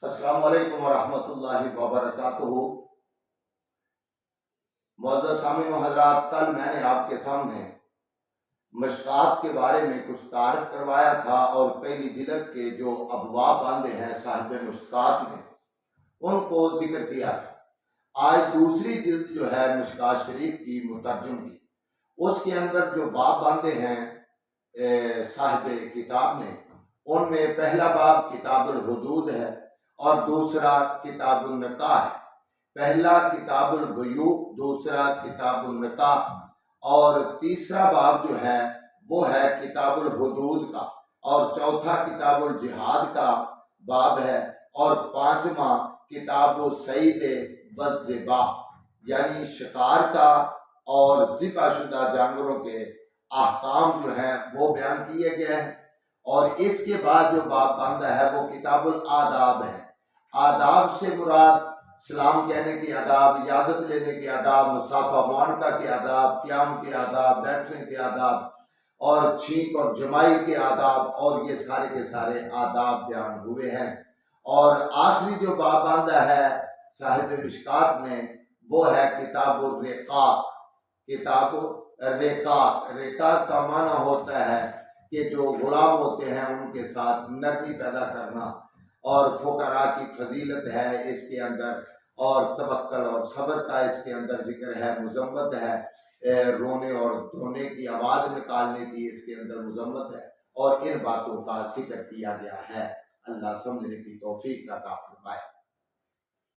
السلام علیکم ورحمۃ اللہ وبرکاتہ۔ معزز سامعین و حضرات، کل میں نے آپ کے سامنے مشکات کے بارے میں کچھ تعارف کروایا تھا اور پہلی جلد کے جو ابواب باندھے ہیں صاحب مشکات نے ان کو ذکر کیا تھا۔ آج دوسری جلد جو ہے مشکات شریف کی مترجم کی، اس کے اندر جو باب باندھے ہیں صاحب کتاب نے، ان میں پہلا باب کتاب الحدود ہے اور دوسرا کتاب النکاح ہے۔ پہلا کتاب البیوع، دوسرا کتاب النکاح، اور تیسرا باب جو ہے وہ ہے کتاب الحدود کا، اور چوتھا کتاب الجہاد کا باب ہے، اور پانچواں کتاب الصید والذبح یعنی شکار کا اور ذبح شدہ جانوروں کے احکام جو ہیں وہ بیان کیے گئے ہیں۔ اور اس کے بعد جو باب باندھا ہے وہ کتاب الآداب ہے۔ آداب سے مراد سلام کہنے کے آداب، اجازت لینے کے آداب، مصافحہ معانقہ کے آداب، قیام کے آداب، بیٹھنے کے آداب، اور چھینک اور جمائی کے آداب، اور یہ سارے کے سارے آداب بیان ہوئے ہیں۔ اور آخری جو باب باندھا ہے صاحب مشکات نے وہ ہے کتاب الرقاق۔ کتاب الرقاق، رقاق کا معنی ہوتا ہے کہ جو غلام ہوتے ہیں ان کے ساتھ نرمی پیدا کرنا، اور فقراء کی فضیلت ہے اس کے اندر، اور توکل اور صبر کا اس کے اندر ذکر ہے، مذمت ہے، رونے اور دھونے کی آواز نکالنے کی اس کے اندر مذمت ہے، اور ان باتوں کا ذکر کیا گیا ہے۔ اللہ سمجھنے کی توفیق عطا فرمائے۔